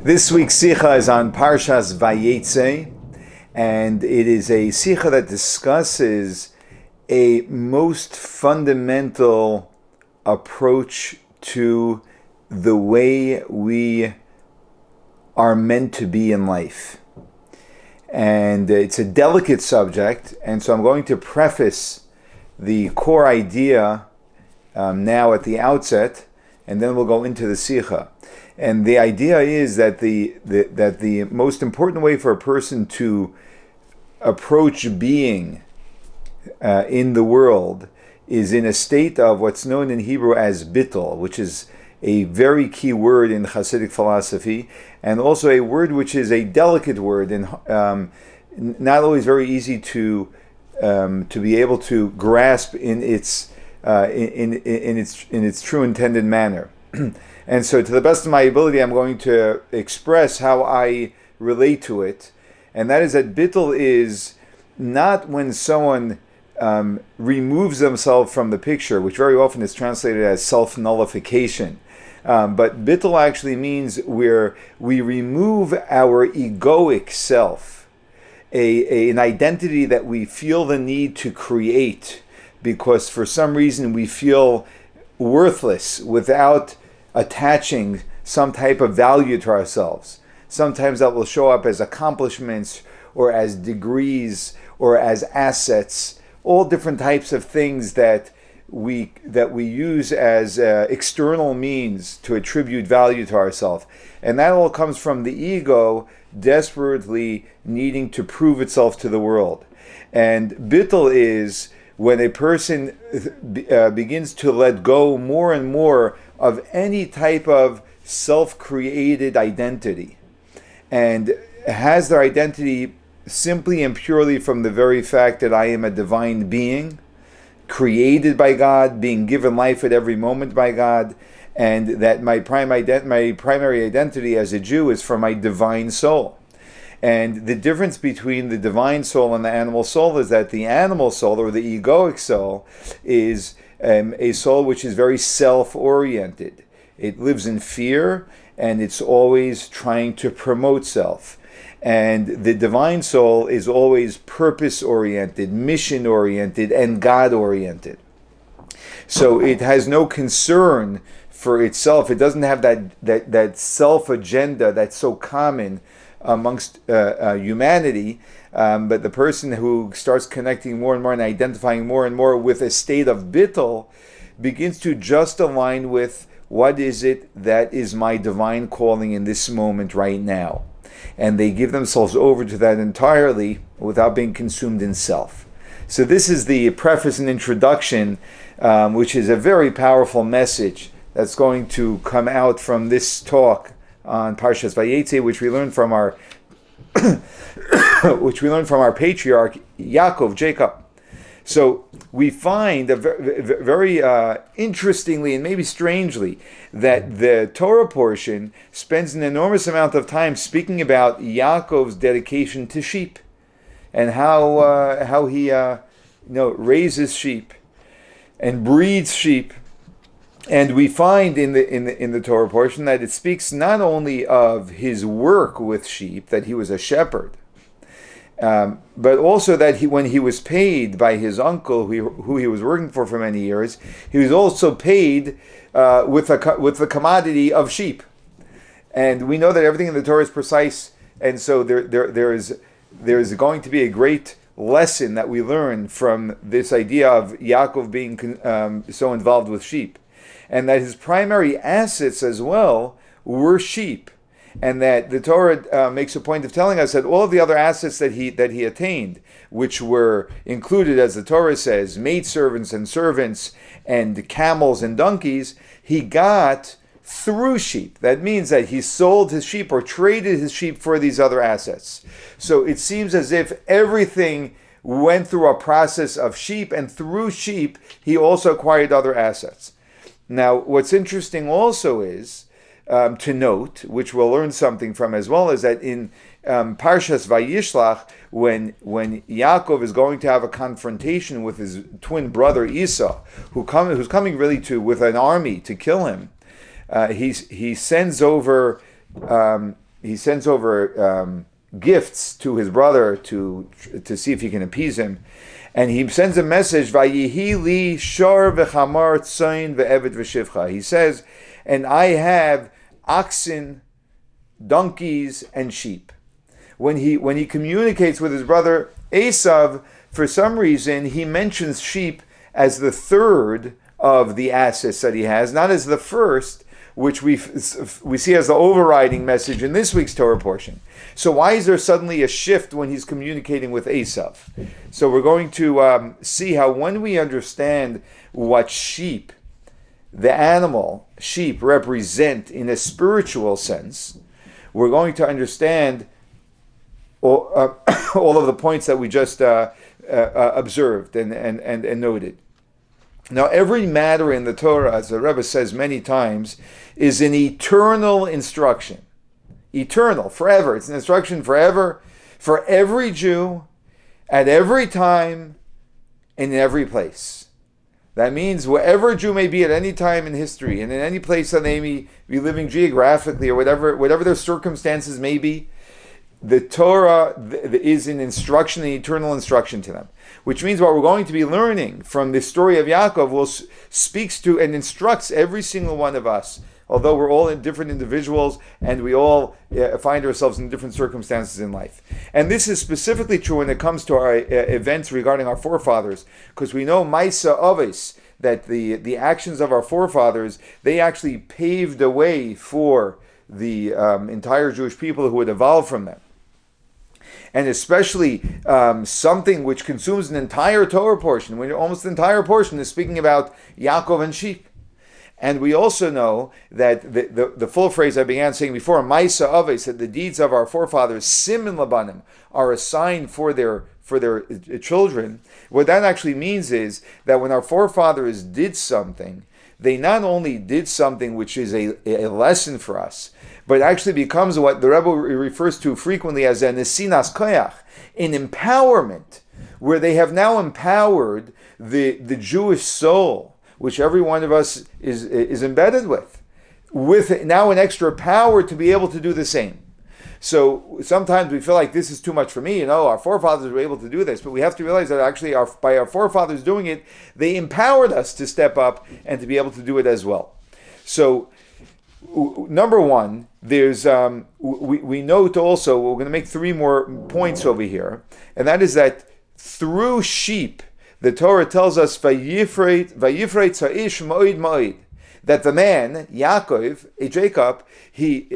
This week's Sicha is on Parshas Vayeitzei, and it is a Sicha that discusses a most fundamental approach to the way we are meant to be in life. And it's a delicate subject, and so I'm going to preface the core idea now at the outset, and then we'll go into the Sicha. And the idea is that the most important way for a person to approach being in the world is in a state of what's known in Hebrew as bittul, which is a very key word in Hasidic philosophy, and also a word which is a delicate word and not always very easy to be able to grasp in its true intended manner. And so, to the best of my ability, I'm going to express how I relate to it, and that is that bittul is not when someone removes themselves from the picture, which very often is translated as self-nullification. But bittul actually means where we remove our egoic self, an identity that we feel the need to create because for some reason we feel worthless without attaching some type of value to ourselves. Sometimes that will show up as accomplishments or as degrees or as assets, all different types of things that we use as external means to attribute value to ourselves. And that all comes from the ego desperately needing to prove itself to the world. And bittul is when a person begins to let go more and more of any type of self-created identity and has their identity simply and purely from the very fact that I am a divine being, created by God, being given life at every moment by God, and that my primary identity as a Jew is from my divine soul. And the difference between the divine soul and the animal soul is that the animal soul, or the egoic soul, is a soul which is very self-oriented. It lives in fear, and it's always trying to promote self. And the divine soul is always purpose-oriented, mission-oriented, and God-oriented. So it has no concern for itself. It doesn't have that self-agenda that's so common amongst humanity, but the person who starts connecting more and more and identifying more and more with a state of bittul begins to just align with what is it that is my divine calling in this moment right now. And they give themselves over to that entirely without being consumed in self. So this is the preface and introduction, which is a very powerful message that's going to come out from this talk on Parshas Vayeitzei, which we learned from our patriarch Yaakov, Jacob. So we find very interestingly and maybe strangely that the Torah portion spends an enormous amount of time speaking about Yaakov's dedication to sheep and how he raises sheep and breeds sheep. And we find in the Torah portion that it speaks not only of his work with sheep, that he was a shepherd, but also that when he was paid by his uncle, who he was working for many years, he was also paid with the commodity of sheep. And we know that everything in the Torah is precise, and so there is going to be a great lesson that we learn from this idea of Yaakov being so involved with sheep. And that his primary assets as well were sheep, and that the Torah makes a point of telling us that all of the other assets that he attained, which were included, as the Torah says, maidservants and servants and camels and donkeys, he got through sheep. That means that he sold his sheep or traded his sheep for these other assets. So it seems as if everything went through a process of sheep, and through sheep he also acquired other assets. Now, what's interesting also is to note, which we'll learn something from as well, is that in Parshas Vayishlach, when Yaakov is going to have a confrontation with his twin brother Esau, who's coming really with an army to kill him, he sends over gifts to his brother to see if he can appease him, and he sends a message. Vayihi li shor v'chamar tzayin ve'eved v'shivcha. He says, and I have oxen, donkeys, and sheep. When he communicates with his brother Esav, for some reason he mentions sheep as the third of the assets that he has, not as the first, which we see as the overriding message in this week's Torah portion. So why is there suddenly a shift when he's communicating with Esav? So we're going to see how when we understand what sheep, the animal, sheep, represent in a spiritual sense, we're going to understand all of the points that we just observed and noted. Now, every matter in the Torah, as the Rebbe says many times, is an eternal instruction. Eternal, forever. It's an instruction forever, for every Jew, at every time, and in every place. That means wherever a Jew may be at any time in history, and in any place that they may be living geographically, or whatever their circumstances may be, the Torah is an instruction, an eternal instruction to them. Which means what we're going to be learning from the story of Yaakov speaks to and instructs every single one of us, although we're all different individuals and we all find ourselves in different circumstances in life. And this is specifically true when it comes to our events regarding our forefathers, because we know Maisa Aves, that the actions of our forefathers, they actually paved the way for the entire Jewish people who would evolve from them. And especially something which consumes an entire Torah portion, when almost the entire portion is speaking about Yaakov and sheep. And we also know that the full phrase I began saying before, Maisa Aves, that the deeds of our forefathers, Simin Labanim, are a sign for their children. What that actually means is that when our forefathers did something, they not only did something which is a lesson for us, but actually becomes what the Rebbe refers to frequently as a nesinas koyach, an empowerment, where they have now empowered the Jewish soul, which every one of us is embedded with now an extra power to be able to do the same. So sometimes we feel like this is too much for me. Our forefathers were able to do this, but we have to realize that actually by our forefathers doing it, they empowered us to step up and to be able to do it as well. So number one, there's we note also, we're going to make three more points over here, and that is that through sheep, the Torah tells us Vayifreit Sa'ish Moed Moed, that the man Yaakov, Jacob, he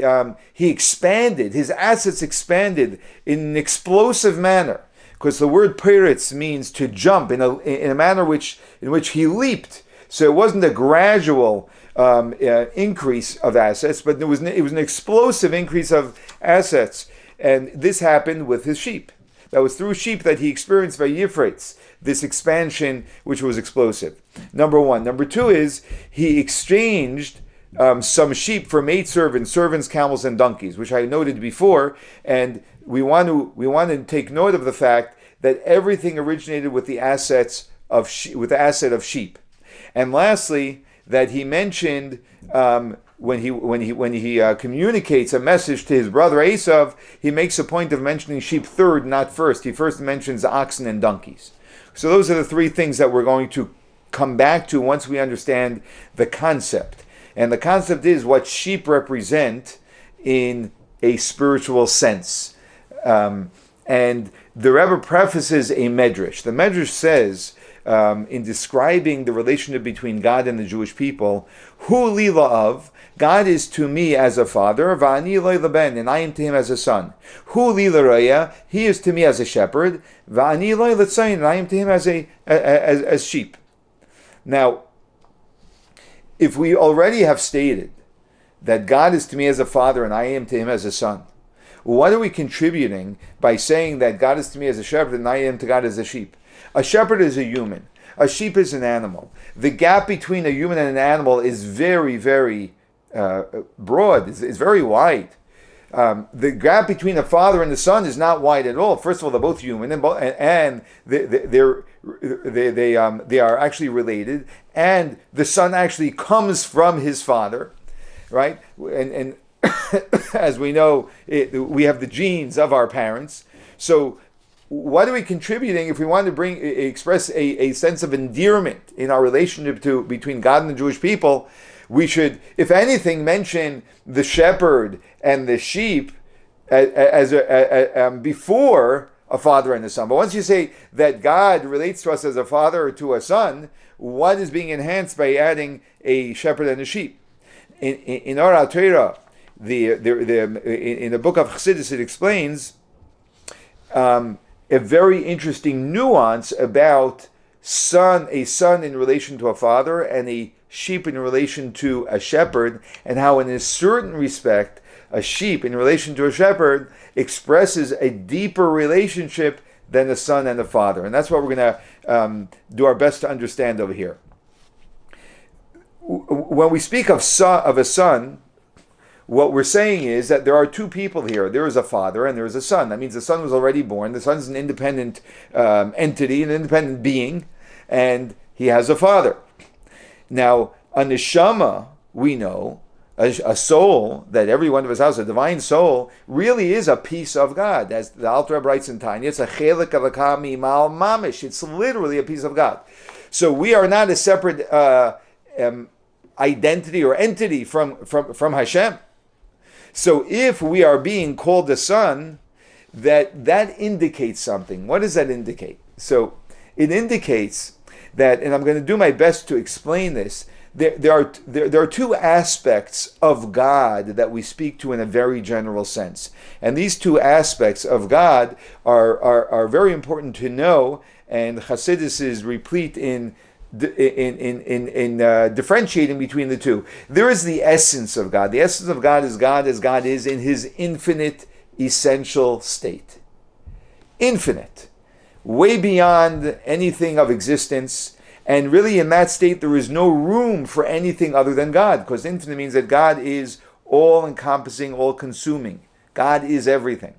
expanded, his assets expanded in an explosive manner, because the word Peretz means to jump in a manner in which he leaped. So it wasn't a gradual increase of assets, but it was an explosive increase of assets, and this happened with his sheep. That was through sheep that he experienced Vayifreitz, this expansion which was explosive. Number one. Number two is he exchanged some sheep for maidservants, servants, camels, and donkeys, which I noted before, and we want to take note of the fact that everything originated with the assets of with the asset of sheep. And lastly, that he mentioned when he communicates a message to his brother Esav, he makes a point of mentioning sheep third, not first. He first mentions oxen and donkeys. So those are the three things that we're going to come back to once we understand the concept. And the concept is what sheep represent in a spiritual sense. And the Rebbe prefaces a medrash. The medrash says, in describing the relationship between God and the Jewish people, Hu li la'av, God is to me as a father, va'ani lo leben, and I am to him as a son. Hu li l'raya, he is to me as a shepherd, va'ani lo l'tzayin, and I am to him as sheep. Now, if we already have stated that God is to me as a father and I am to him as a son, what are we contributing by saying that God is to me as a shepherd and I am to God as a sheep? A shepherd is a human. A sheep is an animal. The gap between a human and an animal is very, very broad. It's very wide. The gap between the father and the son is not wide at all. First of all, they're both human, and they are actually related. And the son actually comes from his father, right? And as we know, we have the genes of our parents. So what are we contributing if we want to express a sense of endearment in our relationship between God and the Jewish people? We should, if anything, mention the shepherd and the sheep as before a father and a son. But once you say that God relates to us as a father or to a son, what is being enhanced by adding a shepherd and a sheep? In our Torah, in the book of Chassidus, it explains a very interesting nuance about a son in relation to a father and a sheep in relation to a shepherd, and how in a certain respect a sheep in relation to a shepherd expresses a deeper relationship than a son and a father. And that's what we're going to do our best to understand over here. When we speak of a son, what we're saying is that there are two people here. There is a father and there is a son. That means the son was already born. The son is an independent entity, an independent being, and he has a father. Now, a neshama, we know, a soul that every one of us has, a divine soul, really is a piece of God. As the Alter Rebbe writes in Tanya, it's a chelek alakah mimal mamish. It's literally a piece of God. So we are not a separate identity or entity from Hashem. So if we are being called a son, that indicates something. What does that indicate? So it indicates that, and I'm going to do my best to explain this, there are two aspects of God that we speak to in a very general sense. And these two aspects of God are very important to know, and Chassidus is replete in differentiating between the two. There is the essence of God. The essence of God is God as God is in his infinite, essential state. Infinite. Way beyond anything of existence. And really in that state there is no room for anything other than God. Because infinite means that God is all-encompassing, all-consuming. God is everything.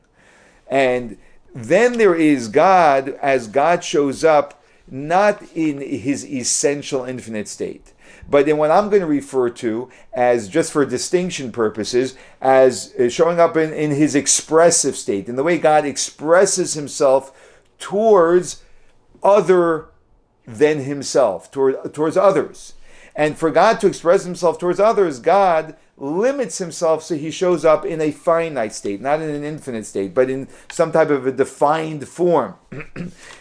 And then there is God as God shows up not in his essential infinite state, but in what I'm going to refer to as, just for distinction purposes, as showing up in his expressive state, in the way God expresses himself towards other than himself, towards others. And for God to express himself towards others, God limits himself so he shows up in a finite state, not in an infinite state, but in some type of a defined form.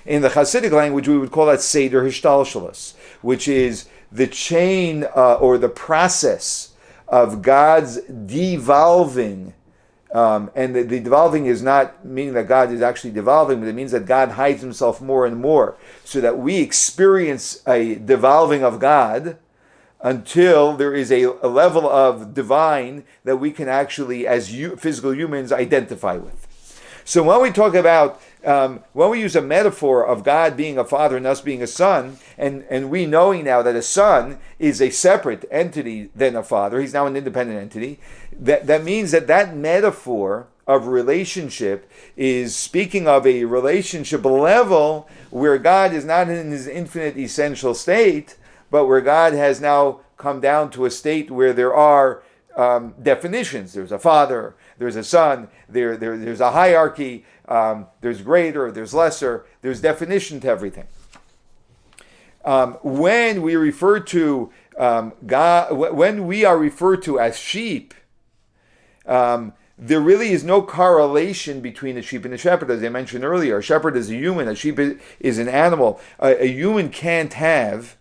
In the Hasidic language, we would call that Seder Hishtalshalos, which is the chain or the process of God's devolving. And the devolving is not meaning that God is actually devolving, but it means that God hides himself more and more, so that we experience a devolving of God until there is a level of divine that we can actually, as physical humans, identify with. So when we talk about, when we use a metaphor of God being a father and us being a son, and we knowing now that a son is a separate entity than a father, he's now an independent entity, that means that metaphor of relationship is speaking of a relationship level where God is not in his infinite essential state, but where God has now come down to a state where there are definitions. There's a father, there's a son, there's a hierarchy, there's greater, there's lesser, there's definition to everything. When we refer to God, when we are referred to as sheep, there really is no correlation between a sheep and a shepherd, as I mentioned earlier. A shepherd is a human, a sheep is an animal. A human can't have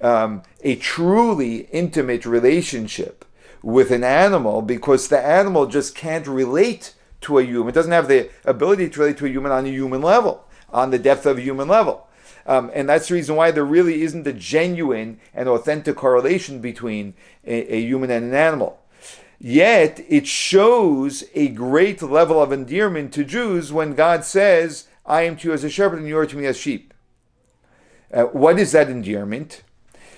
a truly intimate relationship with an animal because the animal just can't relate to a human. It doesn't have the ability to relate to a human on a human level, on the depth of a human level. And that's the reason why there really isn't a genuine and authentic correlation between a human and an animal. Yet, it shows a great level of endearment to Jews when God says, I am to you as a shepherd and you are to me as sheep. What is that endearment?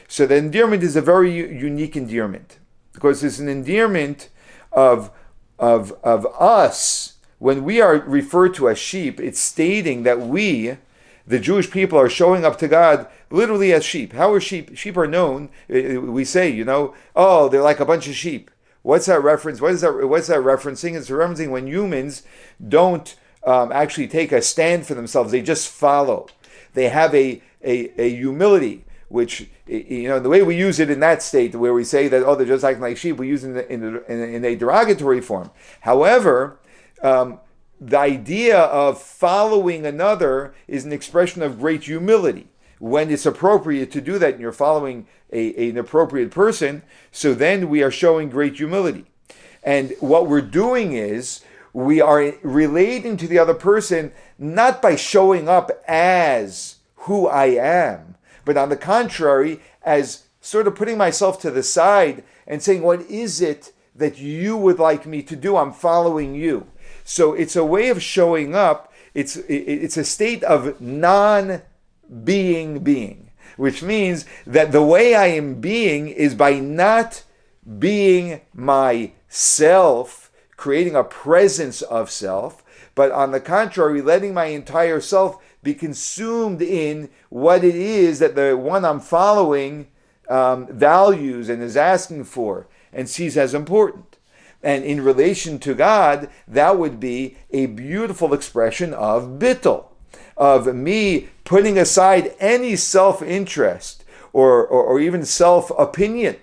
So the endearment is a very unique endearment, because it's an endearment of us. When we are referred to as sheep, it's stating that we, the Jewish people, are showing up to God literally as sheep. How are sheep? Sheep are known, we say, oh, they're like a bunch of sheep. What's that reference? What's that referencing? It's referencing when humans don't actually take a stand for themselves. They just follow. They have a humility, which, the way we use it in that state, where we say that, they're just acting like sheep, we use it in a derogatory form. However, the idea of following another is an expression of great humility. When it's appropriate to do that and you're following an appropriate person, so then we are showing great humility. And what we're doing is we are relating to the other person not by showing up as who I am, but on the contrary, as sort of putting myself to the side and saying, what is it that you would like me to do? I'm following you. So it's a way of showing up. It's a state of non-being, which means that the way I am being is by not being myself, creating a presence of self, but on the contrary, letting my entire self be consumed in what it is that the one I'm following values and is asking for and sees as important. And in relation to God, that would be a beautiful expression of bittul, of me putting aside any self-interest or even self-opinion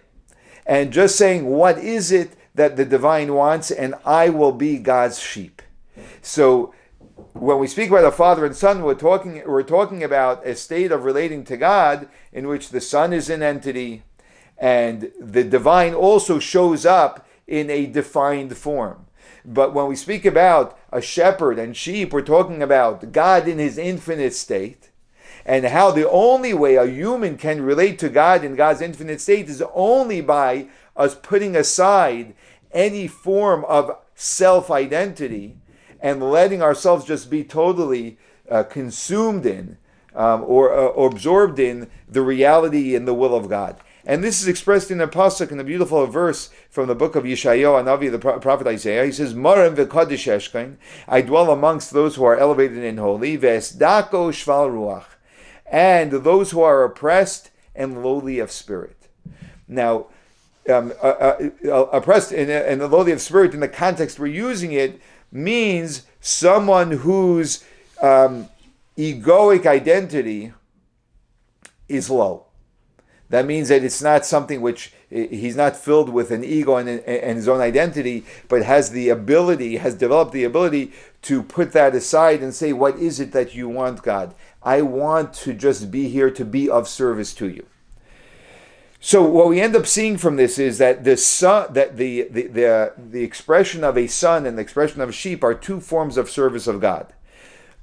and just saying, what is it that the divine wants, and I will be God's sheep. So when we speak about a father and son, we're talking about a state of relating to God in which the son is an entity and the divine also shows up in a defined form. But when we speak about a shepherd and sheep, we're talking about God in his infinite state, and how the only way a human can relate to God in God's infinite state is only by us putting aside any form of self-identity and letting ourselves just be totally consumed in or absorbed in the reality and the will of God. And this is expressed in a pasuk, in a beautiful verse from the book of Yeshayahu, Navi, the prophet Isaiah. He says, "Marim v'kadosh eshkain, I dwell amongst those who are elevated and holy, v'esdako shval ruach, and those who are oppressed and lowly of spirit." Now, oppressed and lowly of spirit, in the context we're using it, means someone whose egoic identity is low. That means that it's not something which he's not filled with an ego and his own identity, but has developed the ability to put that aside and say, what is it that you want, God? I want to just be here to be of service to you. So what we end up seeing from this is that the son, that the expression of a son and the expression of a sheep are two forms of service of God.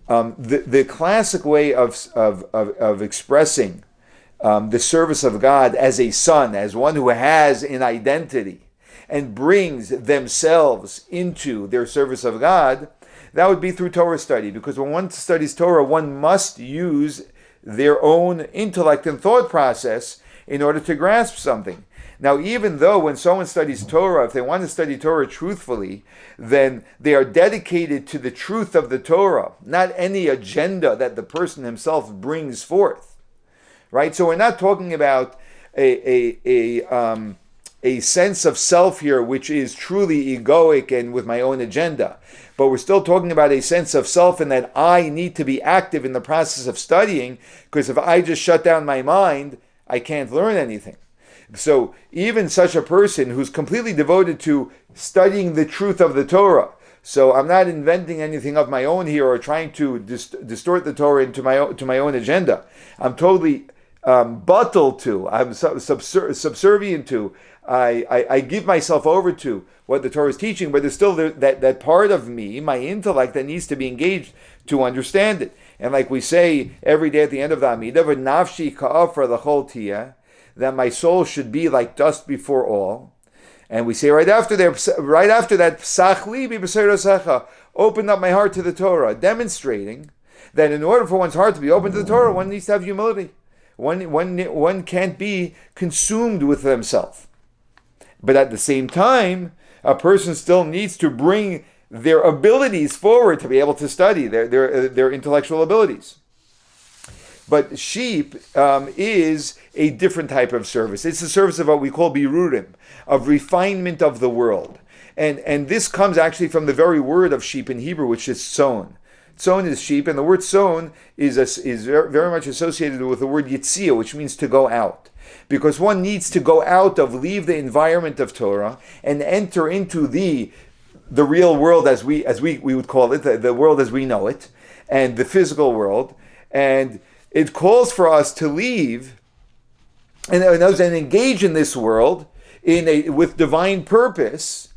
The classic way of expressing the service of God as a son, as one who has an identity and brings themselves into their service of God, that would be through Torah study. Because when one studies Torah, one must use their own intellect and thought process in order to grasp something. Now, even though when someone studies Torah, if they want to study Torah truthfully, then they are dedicated to the truth of the Torah, not any agenda that the person himself brings forth. Right? So we're not talking about a sense of self here, which is truly egoic and with my own agenda. But we're still talking about a sense of self in that I need to be active in the process of studying, because if I just shut down my mind, I can't learn anything. So even such a person who's completely devoted to studying the truth of the Torah, so I'm not inventing anything of my own here or trying to distort the Torah into my own agenda. I'm totally buttled to, I'm subservient to, I give myself over to what the Torah is teaching, but there's still that part of me, my intellect, that needs to be engaged to understand it. And like we say every day at the end of the Amidah, v'nafshi ka'afar l'chol tiyeh, that my soul should be like dust before all. And we say right after that, psach libi b'seirosecha, open up my heart to the Torah, demonstrating that in order for one's heart to be open to the Torah, one needs to have humility. One can't be consumed with themselves. But at the same time, a person still needs to bring their abilities forward to be able to study, their intellectual abilities. But sheep is a different type of service. It's a service of what we call birurim, of refinement of the world. And this comes actually from the very word of sheep in Hebrew, which is tson. Tson is sheep, and the word tson is very much associated with the word yitzia, which means to go out. Because one needs to go out leave the environment of Torah, and enter into the real world as we would call it, the world as we know it, and the physical world. And it calls for us to leave and engage in this world with divine purpose,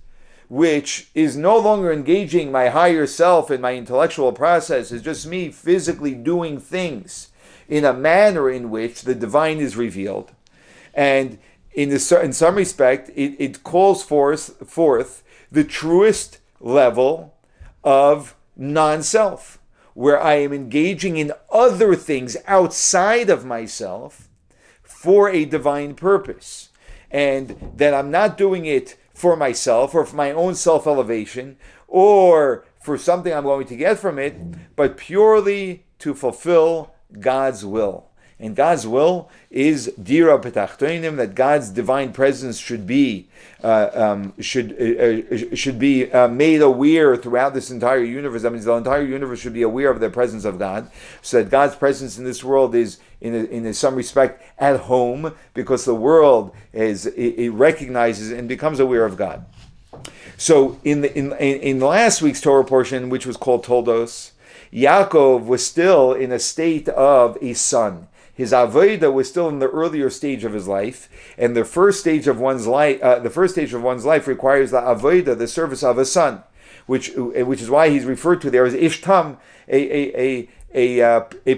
which is no longer engaging my higher self and my intellectual process. It's just me physically doing things in a manner in which the divine is revealed. And in some respect, it calls forth the truest level of non-self, where I am engaging in other things outside of myself for a divine purpose. And that I'm not doing it for myself or for my own self-elevation or for something I'm going to get from it, but purely to fulfill God's will. And God's will is dira petachtonim, that God's divine presence should be made aware throughout this entire universe. That means the entire universe should be aware of the presence of God, so that God's presence in this world is, in some respect, at home, because the world it recognizes and becomes aware of God. So in last week's Torah portion, which was called Toldos, Yaakov was still in a state of a son. His avodah was still in the earlier stage of his life, and the first stage of one's life requires the avodah, the service of a son, which is why he's referred to there as ishtam, a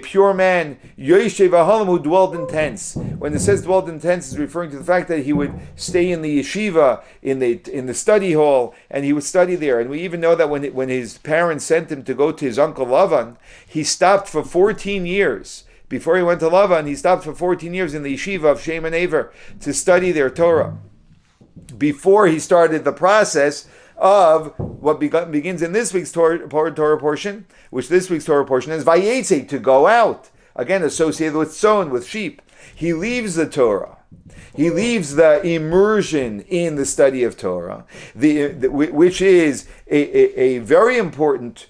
pure man, Yoshev Ahalim, who dwelled in tents. When it says dwelled in tents, it's referring to the fact that he would stay in the yeshiva, in the study hall, and he would study there. And we even know that when his parents sent him to go to his uncle Lavan, he stopped for 14 years. Before he went to Lavan, he stopped for 14 years in the yeshiva of Shem and Aver to study their Torah, before he started the process of what begins in this week's Torah portion, which this week's Torah portion is Vayeitzei, to go out, again associated with tson, with sheep. He leaves the Torah. He leaves the immersion in the study of Torah, which is a very important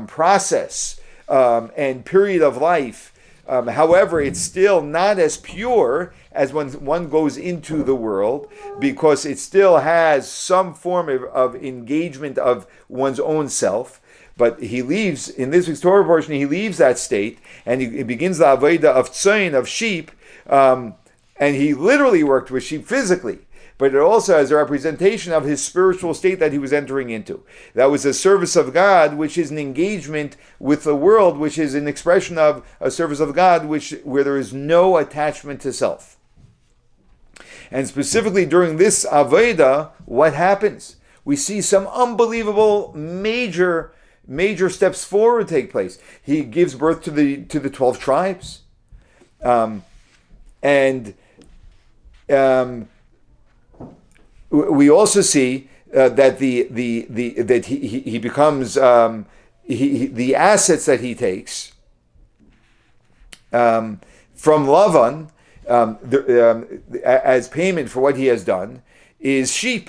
process and period of life. However, it's still not as pure as when one goes into the world, because it still has some form of engagement of one's own self. But he leaves, in this week's Torah portion, he leaves that state, and he begins the avodah of tzayin, of sheep, and he literally worked with sheep physically. But it also has a representation of his spiritual state that he was entering into. That was a service of God, which is an engagement with the world, which is an expression of a service of God, where there is no attachment to self. And specifically during this Avodah, what happens? We see some unbelievable major steps forward take place. He gives birth to the 12 tribes, we also see that he becomes the assets that he takes from Lavan as payment for what he has done is sheep.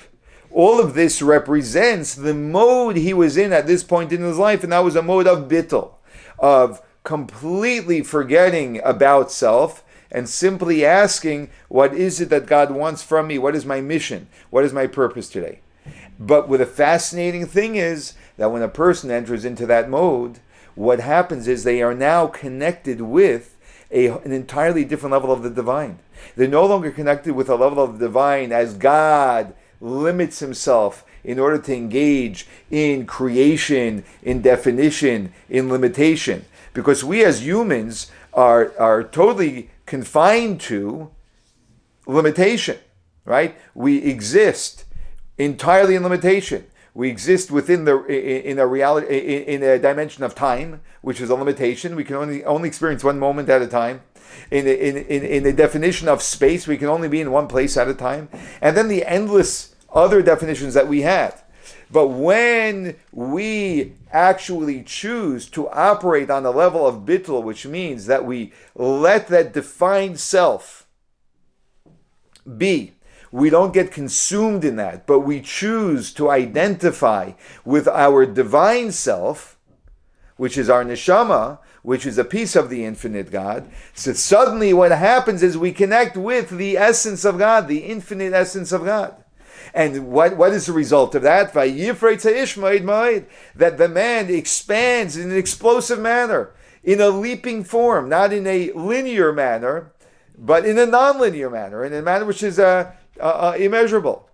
All of this represents the mode he was in at this point in his life, and that was a mode of bittul, of completely forgetting about self and simply asking, what is it that God wants from me? What is my mission? What is my purpose today? But the fascinating thing is that when a person enters into that mode, what happens is they are now connected with an entirely different level of the divine. They're no longer connected with a level of the divine as God limits himself in order to engage in creation, in definition, in limitation. Because we as humans are totally confined to limitation, right? We exist entirely in limitation. We exist within in a dimension of time, which is a limitation. We can only experience one moment at a time. In the definition of space, we can only be in one place at a time. And then the endless other definitions that we have. But when we actually choose to operate on the level of bittul, which means that we let that defined self be, we don't get consumed in that, but we choose to identify with our divine self, which is our neshama, which is a piece of the infinite God. So suddenly what happens is we connect with the essence of God, the infinite essence of God. And what is the result of that? Vayeitzei, that the man expands in an explosive manner, in a leaping form, not in a linear manner, but in a non-linear manner, in a manner which is immeasurable.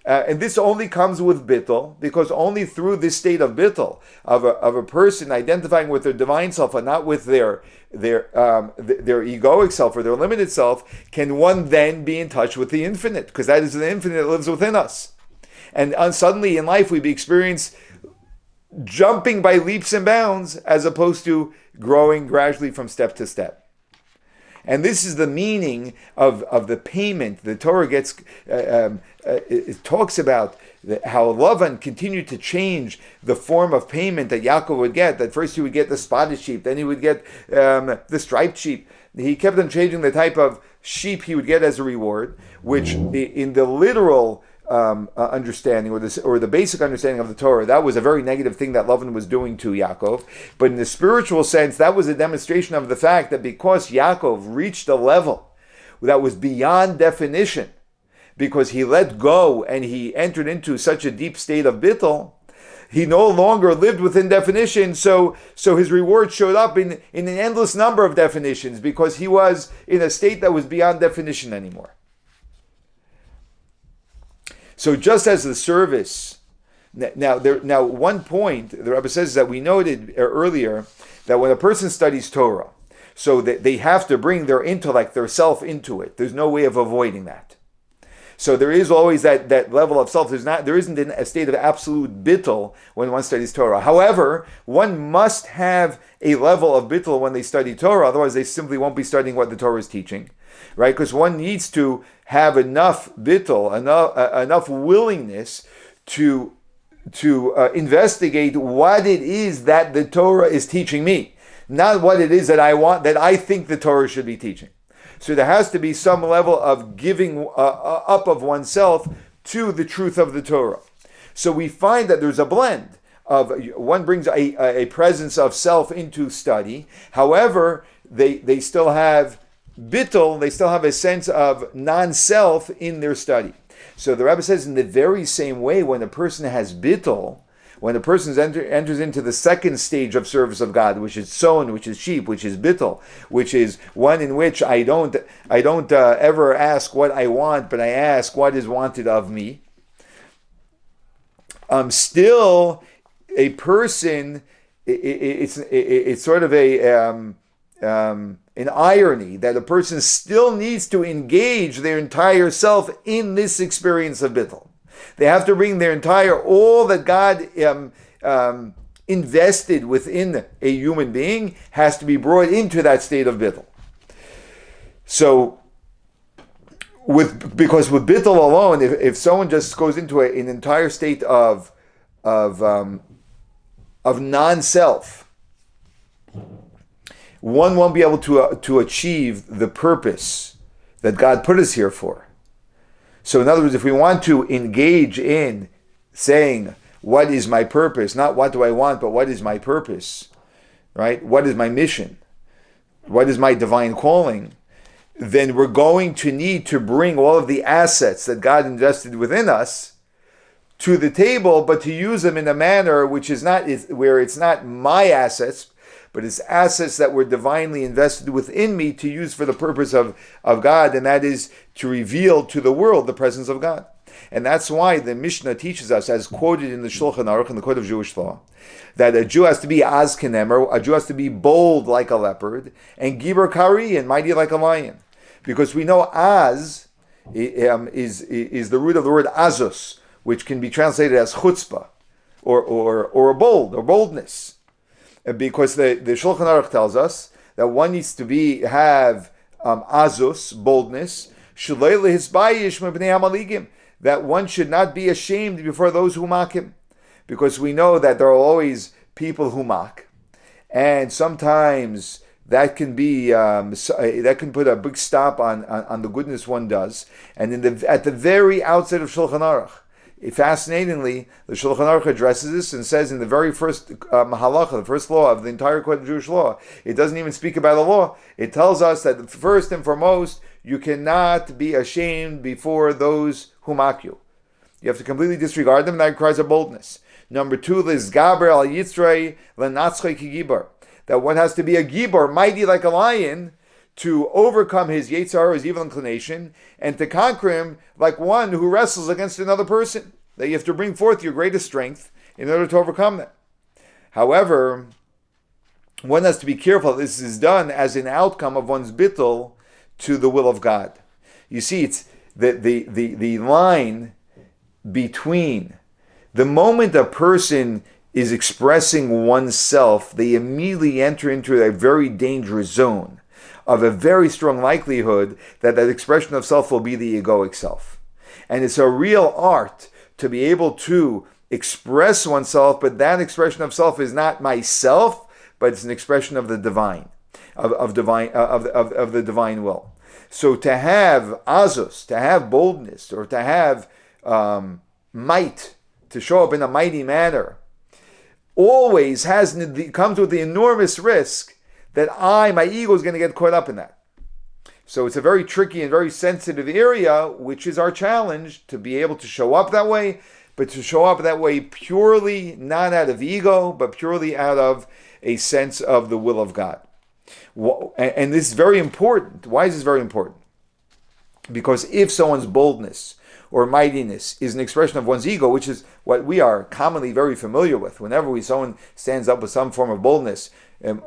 And this only comes with bittul, because only through this state of bittul, of a person identifying with their divine self and not with their egoic self or their limited self, can one then be in touch with the infinite, because that is the infinite that lives within us. And suddenly in life we experience jumping by leaps and bounds as opposed to growing gradually from step to step. And this is the meaning of the payment. The Torah it talks about how Lavan continued to change the form of payment that Yaakov would get. That first he would get the spotted sheep, then he would get the striped sheep. He kept on changing the type of sheep he would get as a reward, which in the literal understanding or the basic understanding of the Torah, that was a very negative thing that Lavan was doing to Yaakov. But in the spiritual sense, that was a demonstration of the fact that because Yaakov reached a level that was beyond definition, because he let go and he entered into such a deep state of bittul, he no longer lived within definition, so his reward showed up in an endless number of definitions, because he was in a state that was beyond definition anymore. So just as the service, now one point the Rabbi says that we noted earlier that when a person studies Torah, so that they have to bring their intellect, their self into it. There's no way of avoiding that. So there is always that level of self. There isn't a state of absolute bittul when one studies Torah. However, one must have a level of bittul when they study Torah. Otherwise, they simply won't be studying what the Torah is teaching, right? Because one needs to have enough bittul, enough willingness to investigate what it is that the Torah is teaching me, not what it is that I think the Torah should be teaching. So there has to be some level of giving up of oneself to the truth of the Torah. So we find that there's a blend of one brings a presence of self into study. However, they still have bittul, they still have a sense of non-self in their study. So the Rabbi says in the very same way, when a person has bittul, when a person enters into the second stage of service of God, which is sown, which is sheep, which is bittul, which is one in which I don't ever ask what I want, but I ask what is wanted of me. Still, a person, it's sort of an irony that a person still needs to engage their entire self in this experience of bittul. They have to bring all that God invested within a human being has to be brought into that state of bittul. So, because with bittul alone, if someone just goes into an entire state of non-self, one won't be able to achieve the purpose that God put us here for. So in other words, if we want to engage in saying, what is my purpose? Not what do I want, but what is my purpose? Right? What is my mission? What is my divine calling? Then we're going to need to bring all of the assets that God invested within us to the table, but to use them in a manner which is not where it's not my assets, but it's assets that were divinely invested within me to use for the purpose of God, and that is to reveal to the world the presence of God. And that's why the Mishnah teaches us, as quoted in the Shulchan Aruch, in the Code of Jewish Law, that a Jew has to be az kenemer, a Jew has to be bold like a leopard, and giber kari, and mighty like a lion. Because we know az is the root of the word azus, which can be translated as chutzpah, or a bold, or boldness. Because the Shulchan Aruch tells us that one needs to have azus, boldness, that one should not be ashamed before those who mock him. because we know that there are always people who mock, and sometimes that can be that can put a big stop on the goodness one does. And at the very outset of Shulchan Aruch, fascinatingly, the Shulchan Aruch addresses this and says in the very first mahalacha, the first law of the entire code of Jewish law, it doesn't even speak about a law. It tells us that first and foremost, you cannot be ashamed before those who mock you. You have to completely disregard them. That requires a boldness. Number two, Lizgaber al Yitzrei lenatzchei ki gibor. That one has to be a gibor, mighty like a lion, to overcome his Yetzar, his evil inclination, and to conquer him like one who wrestles against another person. That you have to bring forth your greatest strength in order to overcome that. However, one has to be careful. This is done as an outcome of one's bittul to the will of God. You see, it's the line between the moment a person is expressing oneself, they immediately enter into a very dangerous zone of a very strong likelihood that that expression of self will be the egoic self. And it's a real art to be able to express oneself, but that expression of self is not myself, but it's an expression of the divine, of the divine will. So to have azus, to have boldness, or to have might, to show up in a mighty manner, always comes with the enormous risk that my ego is going to get caught up in that. So it's a very tricky and very sensitive area, which is our challenge, to be able to show up that way, but to show up that way purely, not out of ego, but purely out of a sense of the will of God. And this is very important. Why is this very important? Because if someone's boldness or mightiness is an expression of one's ego, which is what we are commonly very familiar with. Whenever someone stands up with some form of boldness,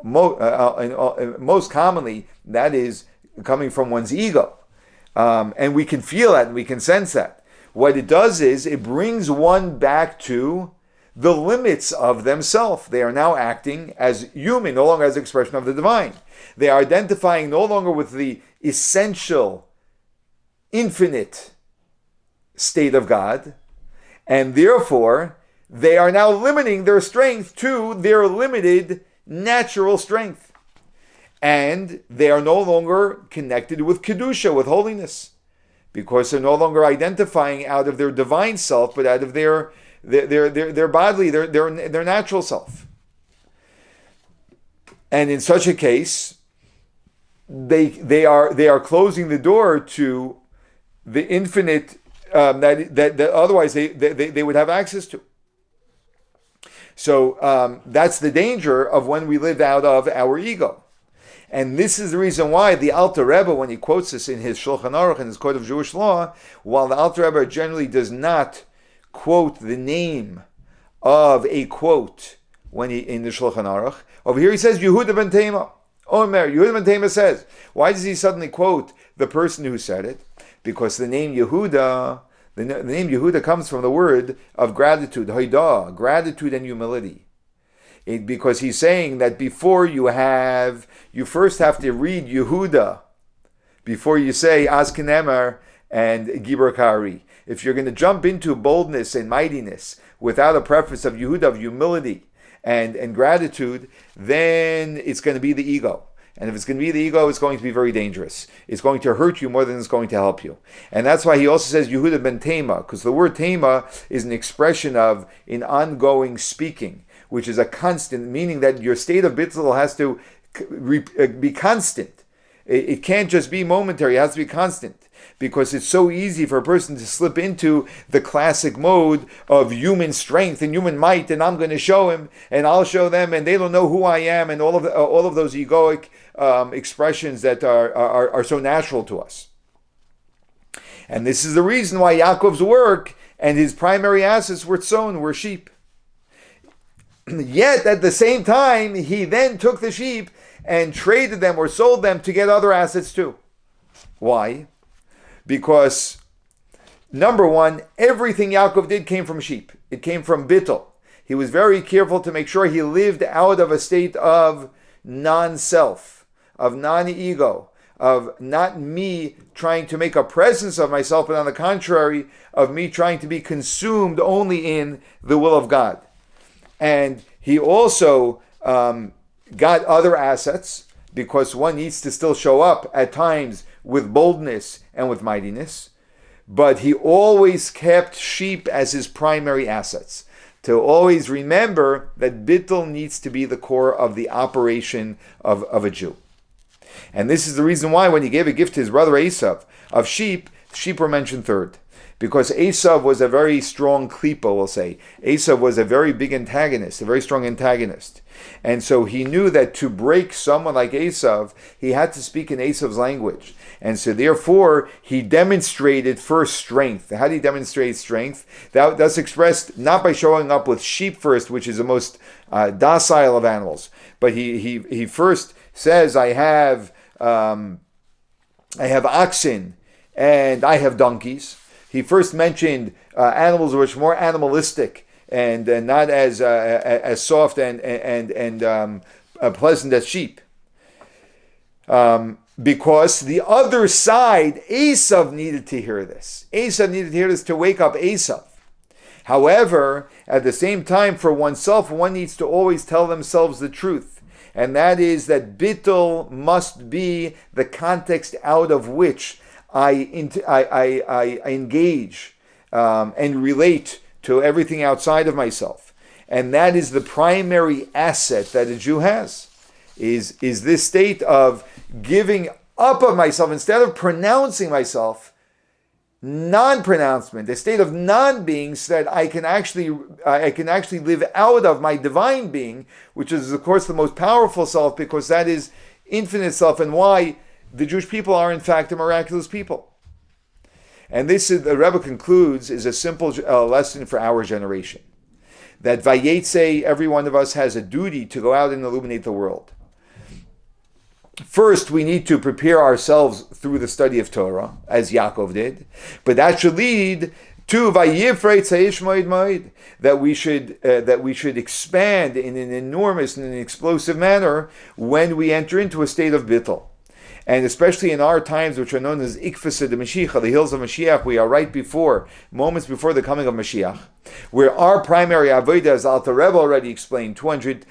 most commonly that is coming from one's ego. And we can feel that and we can sense that. What it does is it brings one back to the limits of themselves. They are now acting as human, no longer as an expression of the divine. They are identifying no longer with the essential, infinite state of God, and therefore they are now limiting their strength to their limited natural strength, and they are no longer connected with kedusha, with holiness, because they're no longer identifying out of their divine self, but out of their bodily, their natural self. And in such a case, they are closing the door to the infinite that otherwise they would have access to. So that's the danger of when we live out of our ego. And this is the reason why the Alter Rebbe, when he quotes this in his Shulchan Aruch, in his Code of Jewish Law, while the Alter Rebbe generally does not quote the name of a quote when he in the Shulchan Aruch, over here he says Yehuda ben Tema. Omer, Yehuda ben Tema says. Why does he suddenly quote the person who said it? Because the name Yehuda, the name Yehuda comes from the word of gratitude, hoidah, gratitude and humility. Because he's saying that before you first have to read Yehuda before you say Azkenemer and Gibor Kari. If you're going to jump into boldness and mightiness without a preface of Yehuda, of humility and gratitude, then it's going to be the ego. And if it's going to be the ego, it's going to be very dangerous. It's going to hurt you more than it's going to help you. And that's why he also says Yehuda ben Tema, because the word Tema is an expression of an ongoing speaking, which is a constant, meaning that your state of bittul has to be constant. It can't just be momentary, it has to be constant. Because it's so easy for a person to slip into the classic mode of human strength and human might, and I'm going to show him, and I'll show them, and they don't know who I am, and all of those egoic expressions that are so natural to us. And this is the reason why Yaakov's work and his primary assets were sheep. Yet at the same time, he then took the sheep and traded them or sold them to get other assets too. Why? Because, number one, everything Yaakov did came from sheep. It came from bittul. He was very careful to make sure he lived out of a state of non-self, of non-ego, of not me trying to make a presence of myself, but on the contrary, of me trying to be consumed only in the will of God. And he also got other assets, because one needs to still show up at times with boldness and with mightiness. But he always kept sheep as his primary assets. To always remember that bittul needs to be the core of the operation of a Jew. And this is the reason why when he gave a gift to his brother Esav of sheep were mentioned third. Because Esav was a very strong klipa, we'll say. Esav was a very big antagonist, a very strong antagonist. And so he knew that to break someone like Esav, he had to speak in Esav's language. And so therefore, he demonstrated first strength. How did he demonstrate strength? That's expressed not by showing up with sheep first, which is the most docile of animals. But he first says, I have oxen and I have donkeys. He first mentioned animals which are more animalistic and not as soft and pleasant as sheep. Because the other side, Esav needed to hear this. Esav needed to hear this to wake up Esav. However, at the same time, for oneself, one needs to always tell themselves the truth. And that is that bittul must be the context out of which I engage and relate to everything outside of myself. And that is the primary asset that a Jew has, is this state of giving up of myself instead of pronouncing myself, non-pronouncement, a state of non-being, so that I can actually live out of my divine being, which is of course the most powerful self, because that is infinite self, and why the Jewish people are in fact a miraculous people. And this is, the Rebbe concludes, is a simple lesson for our generation. That Vayeitzei, every one of us has a duty to go out and illuminate the world. First, we need to prepare ourselves through the study of Torah, as Yaakov did. But that should lead to Vayeitzei, that we should expand in an enormous and an explosive manner when we enter into a state of bittul. And especially in our times, which are known as Ikfasa de Mashiach, the hills of Mashiach, we are right before, moments before the coming of Mashiach, where our primary avodah, as Alter Rebbe already explained 200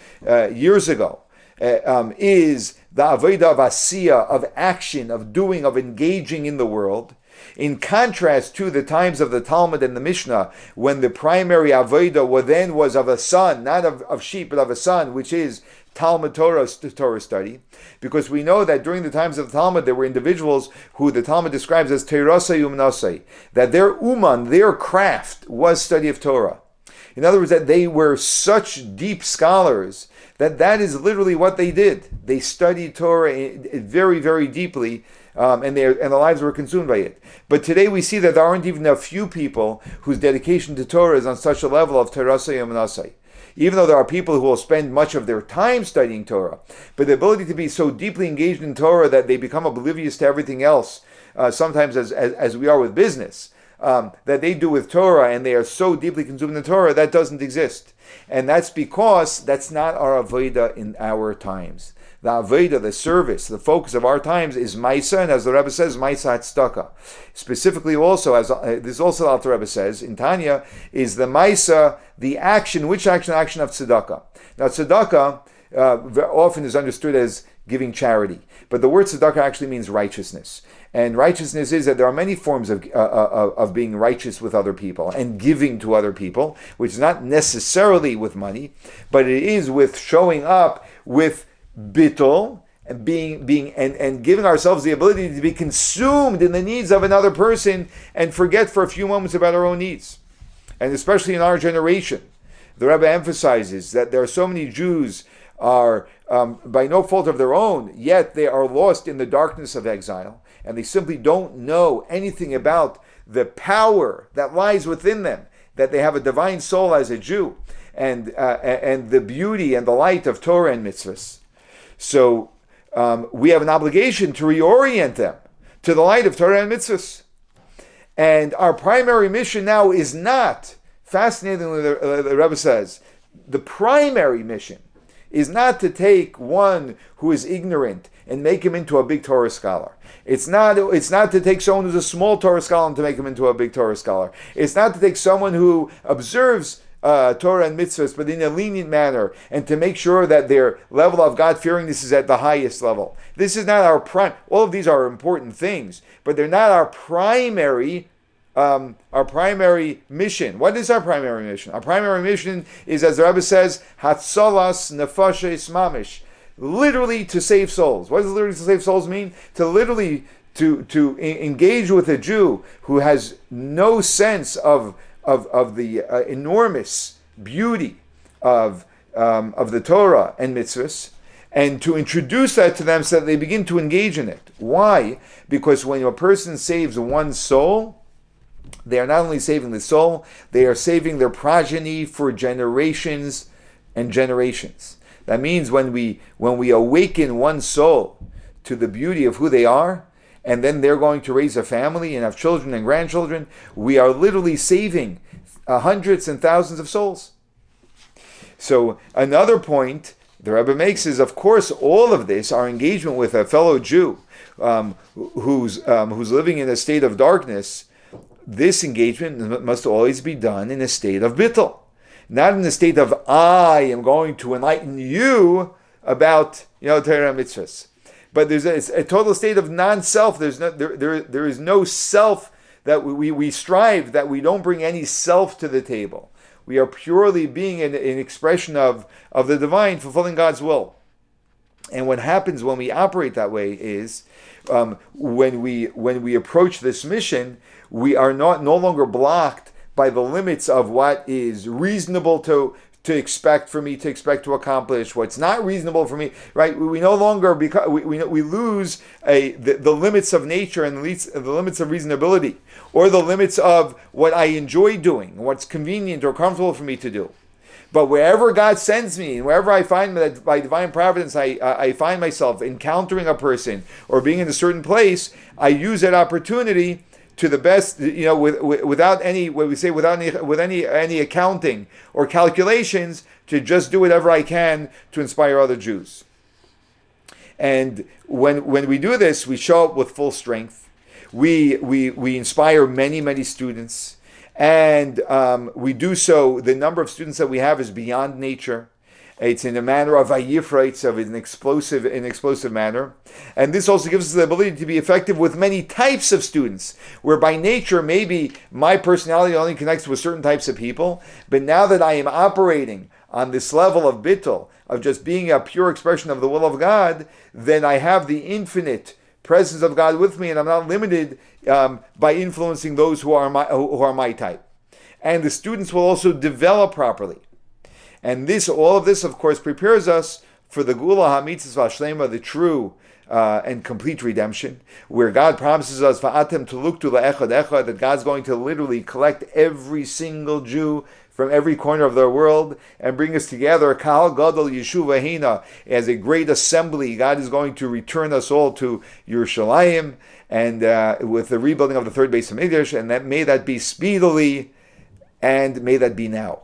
years ago, is the avodah of asiyah, of action, of doing, of engaging in the world. In contrast to the times of the Talmud and the Mishnah, when the primary avodah was of a son, not of sheep, but of a son, which is Talmud Torah study, because we know that during the times of the Talmud there were individuals who the Talmud describes as teirasei umnasei, that their uman, their craft, was study of Torah. In other words, that they were such deep scholars that is literally what they did. They studied Torah very, very deeply, and their lives were consumed by it. But today we see that there aren't even a few people whose dedication to Torah is on such a level of teirasei umnasei. Even though there are people who will spend much of their time studying Torah, but the ability to be so deeply engaged in Torah that they become oblivious to everything else, sometimes as we are with business, that they do with Torah, and they are so deeply consumed in Torah, that doesn't exist. And that's because that's not our avodah in our times. The avodah, the service, the focus of our times is Maisa, and as the Rebbe says, Maisa Tzedakah. Specifically also, as this also Alter Rebbe says, in Tanya, is the Maisa, the action, which action? Action of Tzedakah. Now Tzedakah very often is understood as giving charity, but the word Tzedakah actually means righteousness. And righteousness is that there are many forms of being righteous with other people and giving to other people, which is not necessarily with money, but it is with showing up with bittul, and being and giving ourselves the ability to be consumed in the needs of another person and forget for a few moments about our own needs. And especially in our generation, the Rebbe emphasizes that there are so many Jews are by no fault of their own, yet they are lost in the darkness of exile, and they simply don't know anything about the power that lies within them, that they have a divine soul as a Jew, and the beauty and the light of Torah and mitzvahs. So we have an obligation to reorient them to the light of Torah and mitzvahs. And our primary mission now is not, fascinatingly, the Rebbe says, the primary mission is not to take one who is ignorant and make him into a big Torah scholar. It's not to take someone who's a small Torah scholar and to make him into a big Torah scholar. It's not to take someone who observes Torah and mitzvahs, but in a lenient manner, and to make sure that their level of God-fearingness is at the highest level. This is not our prime. All of these are important things, but they're not our primary mission. What is our primary mission? Our primary mission is, as the Rabbi says, Hatzalas nefashes mamish, literally to save souls. What does literally to save souls mean? To literally to engage with a Jew who has no sense of the enormous beauty of the Torah and mitzvahs, and to introduce that to them so that they begin to engage in it. Why? Because when a person saves one soul, they are not only saving the soul, they are saving their progeny for generations and generations. That means when we awaken one soul to the beauty of who they are, and then they're going to raise a family and have children and grandchildren, we are literally saving hundreds and thousands of souls. So another point the Rebbe makes is, of course, all of this, our engagement with a fellow Jew who's living in a state of darkness, this engagement must always be done in a state of bittul, not in the state of I am going to enlighten you about Torah and mitzvahs. But there's a total state of non-self. There is no self that we strive, that we don't bring any self to the table. We are purely being an expression of the divine, fulfilling God's will. And what happens when we operate that way is, when we approach this mission, we are no longer blocked by the limits of what is reasonable to expect for me, to expect to accomplish, what's not reasonable for me, right? We no longer, because we lose the limits of nature and the limits of reasonability, or the limits of what I enjoy doing, what's convenient or comfortable for me to do. But wherever God sends me, and wherever I find that by divine providence I find myself encountering a person or being in a certain place, I use that opportunity to the best, without any, what we say, without any accounting or calculations, to just do whatever I can to inspire other Jews. And when we do this, we show up with full strength. We inspire many students, and we do so. The number of students that we have is beyond nature. It's in a manner of vayifra, it's of an explosive manner. And this also gives us the ability to be effective with many types of students, where by nature, maybe my personality only connects with certain types of people. But now that I am operating on this level of bittul, of just being a pure expression of the will of God, then I have the infinite presence of God with me, and I'm not limited by influencing those who are my type. And the students will also develop properly. And all of this, of course, prepares us for the Gula HaMitzvah Shlema, the true and complete redemption, where God promises us Va'atem Tuluktu La'echad Echad, that God's going to literally collect every single Jew from every corner of the world and bring us together, Kal Gadol Yeshuva Hina, as a great assembly. God is going to return us all to Yerushalayim, and with the rebuilding of the third Beis Hamikdash, and may that be speedily, and may that be now.